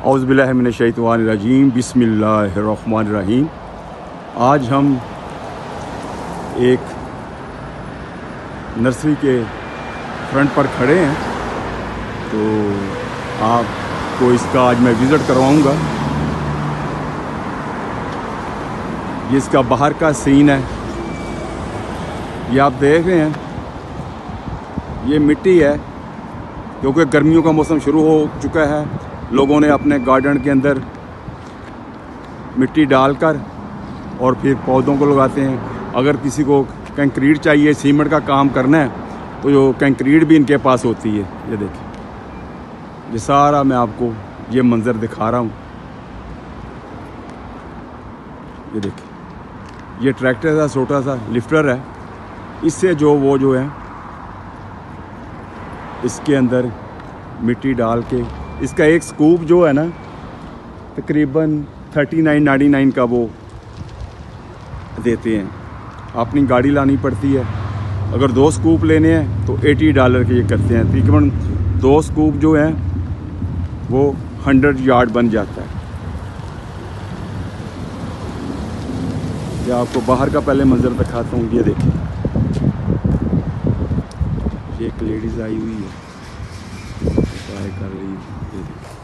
औज़ुबिल्लाहि मिनश्शैतानिर्रजीम बिस्मिल्लाहिर्रहमानिर्रहीम। आज हम एक नर्सरी के फ्रंट पर खड़े हैं, तो आपको इसका आज मैं विज़िट करवाऊंगा। ये इसका बाहर का सीन है, ये आप देख रहे हैं। ये मिट्टी है क्योंकि गर्मियों का मौसम शुरू हो चुका है। लोगों ने अपने गार्डन के अंदर मिट्टी डालकर और फिर पौधों को लगाते हैं। अगर किसी को कंक्रीट चाहिए, सीमेंट का काम करना है, तो जो कंक्रीट भी इनके पास होती है। ये देखिए, ये सारा मैं आपको ये मंज़र दिखा रहा हूँ। ये देखिए, ये ट्रैक्टर का छोटा सा लिफ्टर है। इससे जो है इसके अंदर मिट्टी डाल के, इसका एक स्कूप जो है ना तकरीबन 39.99 का वो देते हैं। अपनी गाड़ी लानी पड़ती है। अगर 2 स्कूप लेने हैं तो $80 के ये करते हैं। तकरीबन 2 स्कूप जो हैं वो 100 यार्ड बन जाता है। ये आपको बाहर का पहले मंजर दिखाता हूँ। ये देखिए, ये एक लेडीज़ आई हुई है, ट्राई कर रही है। ये देखिए,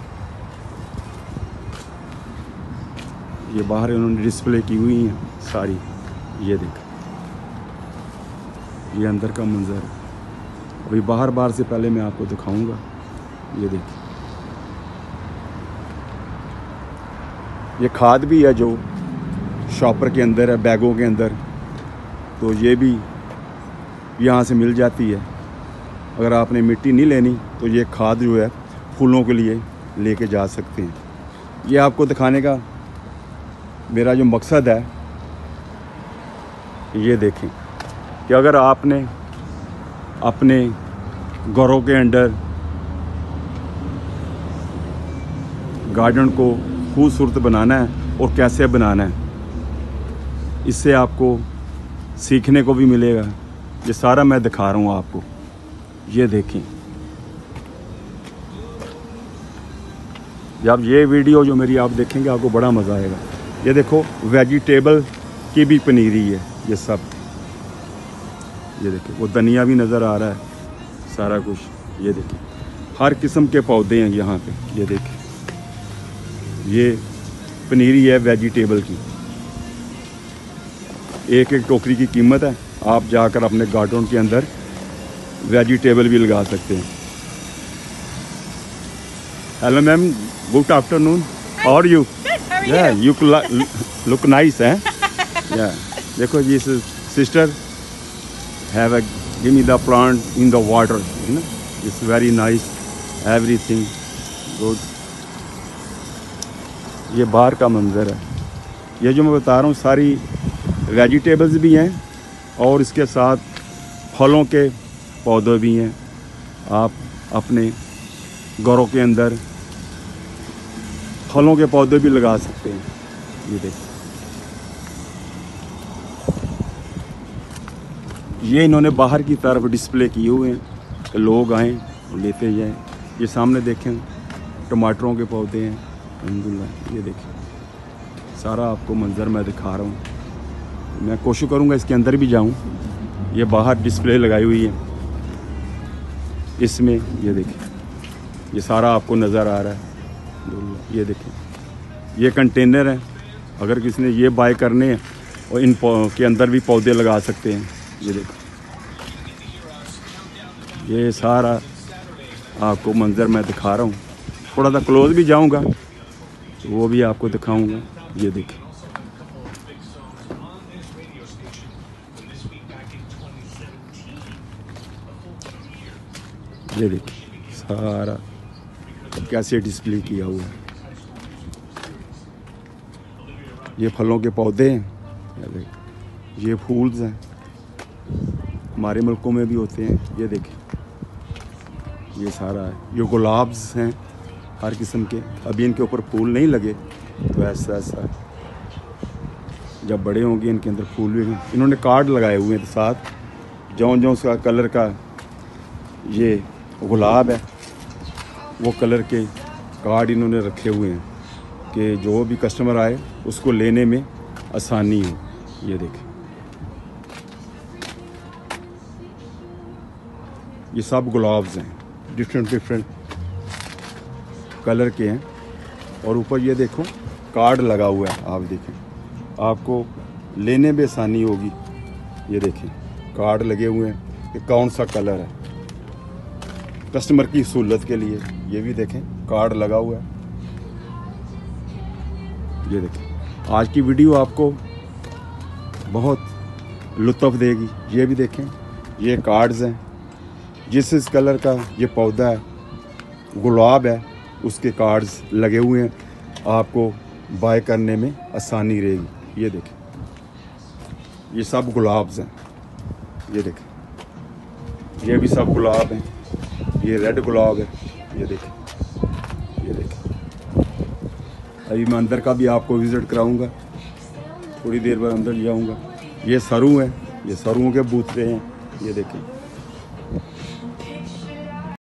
ये बाहर इन्होंने डिस्प्ले की हुई हैं सारी। ये देखिए, ये अंदर का मंजर। अभी बाहर से पहले मैं आपको दिखाऊंगा। ये देखिए, ये खाद भी है जो शॉपर के अंदर है, बैगों के अंदर, तो ये भी यहाँ से मिल जाती है। अगर आपने मिट्टी नहीं लेनी तो ये खाद जो है फूलों के लिए लेके जा सकते हैं। ये आपको दिखाने का मेरा जो मकसद है, ये देखें कि अगर आपने अपने घरों के अंदर गार्डन को खूबसूरत बनाना है और कैसे बनाना है, इससे आपको सीखने को भी मिलेगा। ये सारा मैं दिखा रहा हूँ आपको। ये देखें, जब ये वीडियो जो मेरी आप देखेंगे आपको बड़ा मज़ा आएगा। ये देखो, वेजिटेबल की भी पनीरी है ये सब। ये देखिए, वो धनिया भी नज़र आ रहा है, सारा कुछ। ये देखिए, हर किस्म के पौधे हैं यहाँ पे। ये देखिए, ये पनीरी है वेजिटेबल की। एक टोकरी की कीमत है। आप जाकर अपने गार्डन के अंदर वेजिटेबल भी लगा सकते हैं। Hello ma'am, good afternoon. How are you? या यू लुक नाइस है। या देखो, ये sister have give me the plant in the water, you know, it's very nice, everything good. ये बाहर का मंजर है। ये जो मैं बता रहा हूँ सारी वेजिटेबल्स भी हैं और इसके साथ फलों के पौधे भी हैं। आप अपने घरों के अंदर फलों के पौधे भी लगा सकते हैं। ये देखिए, ये इन्होंने बाहर की तरफ डिस्प्ले किए हुए हैं कि लोग आएँ और लेते जाएँ। ये सामने देखें, टमाटरों के पौधे हैं अल्हम्दुलिल्लाह। ये देखिए, सारा आपको मंजर मैं दिखा रहा हूँ। मैं कोशिश करूँगा इसके अंदर भी जाऊँ। ये बाहर डिस्प्ले लगाई हुई है इसमें। ये देखिए, ये सारा आपको नज़र आ रहा है। ये देखिए, ये कंटेनर है। अगर किसी ने ये बाय करने हैं और इन के अंदर भी पौधे लगा सकते हैं। ये देखो, ये सारा आपको मंजर मैं दिखा रहा हूँ। थोड़ा सा क्लोज भी जाऊँगा तो वो भी आपको दिखाऊँगा। ये देखिए, ये देखिए, सारा कैसे डिस्प्ले किया हुआ है। ये फलों के पौधे हैं, ये फूल्स हैं, हमारे मुल्कों में भी होते हैं। ये देखिए, ये सारा है। ये गुलाब्स हैं हर किस्म के। अभी इनके ऊपर फूल नहीं लगे, तो ऐसा जब बड़े होंगे इनके अंदर फूल भी हैं। इन्होंने कार्ड लगाए हुए हैं साथ, जो उसका कलर का ये गुलाब है वो कलर के कार्ड इन्होंने रखे हुए हैं कि जो भी कस्टमर आए उसको लेने में आसानी हो। ये देखें, ये सब गुलाब्स हैं, डिफरेंट कलर के हैं। और ऊपर ये देखो कार्ड लगा हुआ है, आप देखें, आपको लेने में आसानी होगी। ये देखें कार्ड लगे हुए हैं कि कौन सा कलर है, कस्टमर की सहूलत के लिए। ये भी देखें कार्ड लगा हुआ है। ये देखें, आज की वीडियो आपको बहुत लुत्फ़ देगी। ये भी देखें, ये कार्ड्स हैं, जिस कलर का ये पौधा है, गुलाब है, उसके कार्ड्स लगे हुए हैं, आपको बाय करने में आसानी रहेगी। ये देखें, ये सब गुलाब्स हैं। ये देखें, ये भी सब गुलाब हैं। ये रेड गुलाब है। ये देखें, ये देखें। अभी मैं अंदर का भी आपको विज़िट कराऊंगा, थोड़ी देर बाद अंदर जाऊंगा। ये सरू है, ये सरुओं के बूते हैं। ये देखें,